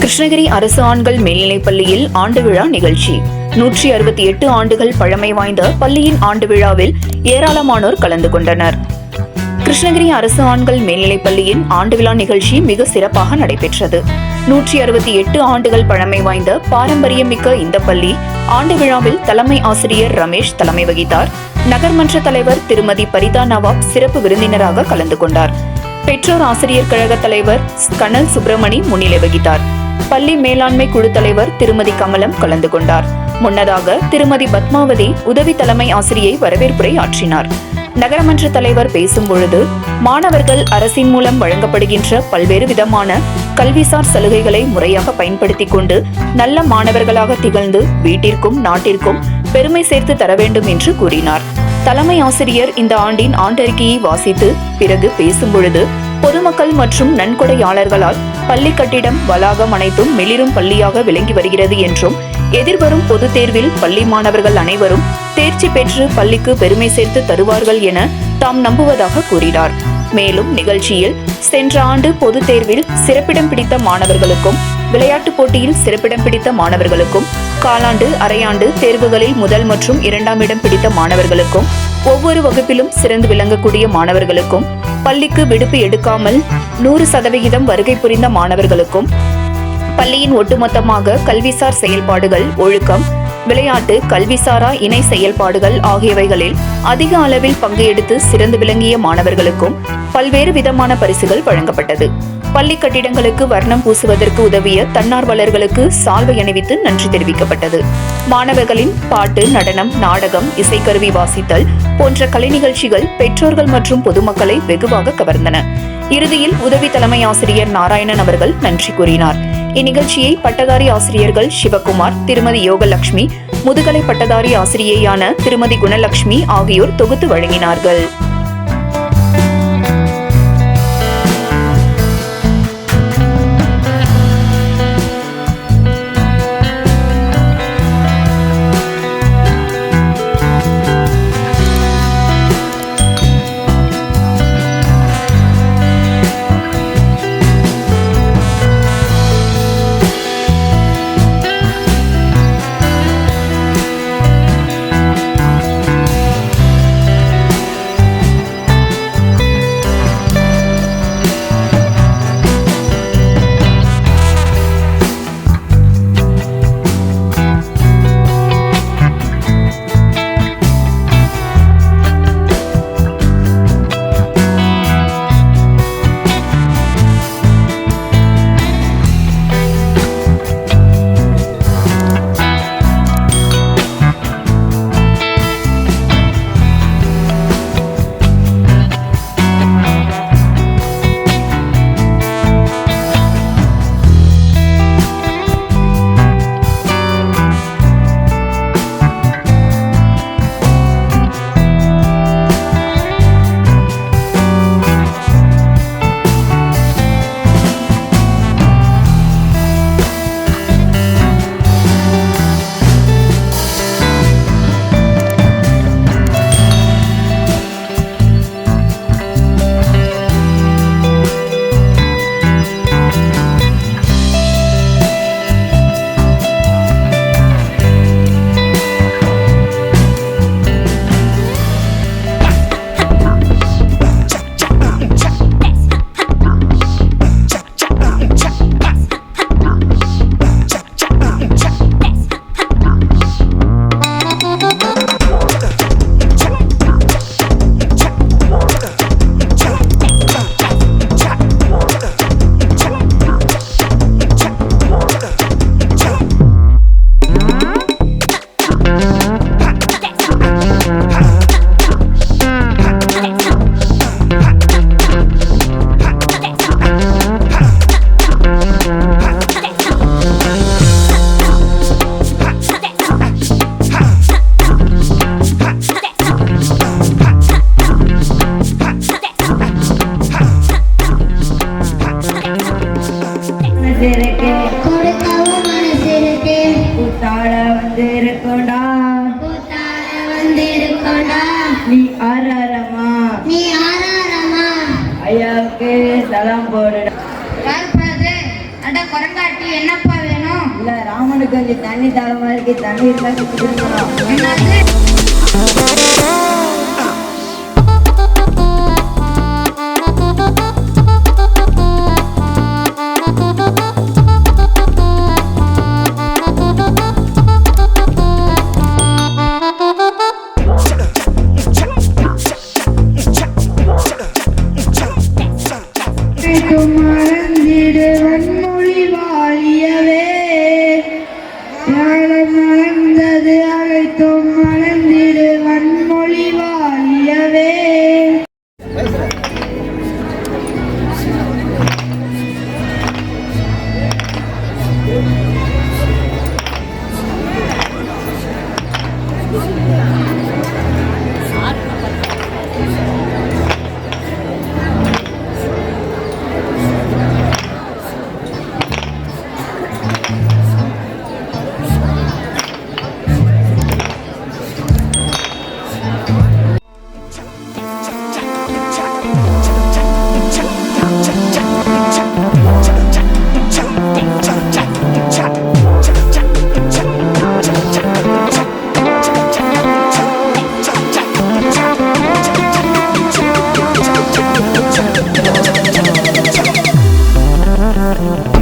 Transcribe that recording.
கிருஷ்ணகிரி அரசு ஆண்கள் மேல்நிலைப்பள்ளியில் ஆண்டு விழா நிகழ்ச்சி. 168 ஆண்டுகள் பழமை வாய்ந்த பள்ளியின் ஆண்டு விழாவில் ஏராளமானோர் கலந்து கொண்டனர். கிருஷ்ணகிரி அரசு ஆண்கள் மேல்நிலைப்பள்ளியின் ஆண்டு விழா நிகழ்ச்சி மிக சிறப்பாக நடைபெற்றது. 168 ஆண்டுகள் பழமை வாய்ந்த பாரம்பரியமிக்க இந்த பள்ளி ஆண்டு விழாவில் தலைமை ஆசிரியர் ரமேஷ் தலைமை வகித்தார். நகர்மன்ற தலைவர் திருமதி பரிதா நவாப் சிறப்பு விருந்தினராக கலந்து கொண்டார். பெற்றோர் ஆசிரியர் கழக தலைவர் கனல் சுப்பிரமணி முன்னிலை வகித்தார். பள்ளி மேலாண்மை குழு தலைவர் திருமதி கமலம் கலந்து கொண்டார். முன்னதாக திருமதி பத்மாவதி உதவி தலைமை ஆசிரியை வரவேற்புரை ஆற்றினார். நகரமன்ற தலைவர் பேசும்பொழுது, மாணவர்கள் அரசின் மூலம் வழங்கப்படுகின்ற பல்வேறு விதமான கல்விசார் சலுகைகளை முறையாக பயன்படுத்திக் கொண்டு நல்ல மாணவர்களாக திகழ்ந்து வீட்டிற்கும் நாட்டிற்கும் பெருமை சேர்த்து தர வேண்டும் என்று கூறினார். தலைமை ஆசிரியர் இந்த ஆண்டின் ஆண்டறிக்கையை வாசித்து பிறகு பேசும்பொழுது, பொதுமக்கள் மற்றும் நன்கொடையாளர்களால் பள்ளி கட்டிடம் வளாகம் அனைத்தும் மிளிரும் பள்ளியாக விளங்கி வருகிறது என்றும், எதிர்வரும் பொதுத் தேர்வில் பள்ளி மாணவர்கள் அனைவரும் தேர்ச்சி பெற்று பள்ளிக்கு பெருமை சேர்த்து தருவார்கள் என தாம் நம்புவதாக கூறினார். மேலும் நிகழ்ச்சியில் சென்ற ஆண்டு பொதுத் தேர்வில் சிறப்பிடம் பிடித்த மாணவர்களுக்கும், விளையாட்டுப் போட்டியில் சிறப்பிடம் பிடித்த மாணவர்களுக்கும், காலாண்டு அரையாண்டு தேர்வுகளில் முதல் மற்றும் 2ஆம் இடம் பிடித்த மாணவர்களுக்கும், ஒவ்வொரு வகுப்பிலும் சிறந்து விளங்கக்கூடிய மாணவர்களுக்கும், பள்ளிக்கு விடுப்பு எடுக்காமல் 100% வருகை புரிந்த மாணவர்களுக்கும், பள்ளியின் ஒட்டுமொத்தமாக கல்விசார் செயல்பாடுகள், ஒழுக்கம், விளையாட்டு, கல்விசாரா இணை செயல்பாடுகள் ஆகியவைகளில் அதிக அளவில் பங்கு எடுத்து சிறந்து விளங்கிய மாணவர்களுக்கும் பல்வேறு விதமான பரிசுகள் வழங்கப்பட்டது. பள்ளி கட்டிடங்களுக்கு வர்ணம் பூசுவதற்கு உதவிய தன்னார்வலர்களுக்கு சால்வை அணிவித்து நன்றி தெரிவிக்கப்பட்டது. மாணவர்களின் பாட்டு, நடனம், நாடகம், இசைக்கருவி வாசித்தல் போன்ற கலை நிகழ்ச்சிகள் பெற்றோர்கள் மற்றும் பொதுமக்களை வெகுவாக கவர்ந்தன. இறுதியில் உதவி தலைமை ஆசிரியர் நாராயணன் அவர்கள் நன்றி கூறினார். இந்நிகழ்ச்சியை பட்டதாரி ஆசிரியர்கள் சிவகுமார், திருமதி யோகலட்சுமி, முதுகலை பட்டதாரி ஆசிரியையான திருமதி குணலட்சுமி ஆகியோர் தொகுத்து வழங்கினார்கள். நீ ஆராரமா ஐயாவுக்கு சலாம் போடுடா. பார்ப்பது அட அந்த குரங்காட்டி என்னப்பா வேணும்? இல்ல ராமனுக்கு கொஞ்சம் தண்ணி தாகமா இருக்கு, தண்ணி இருந்தா குடிக்கணும். என்னது? மறந்திடு வன்மொழி வாழியவே, ஞானம் மறந்தது அழைத்தும் மறந்திடு வன்மொழி வாழியவே. Thank you.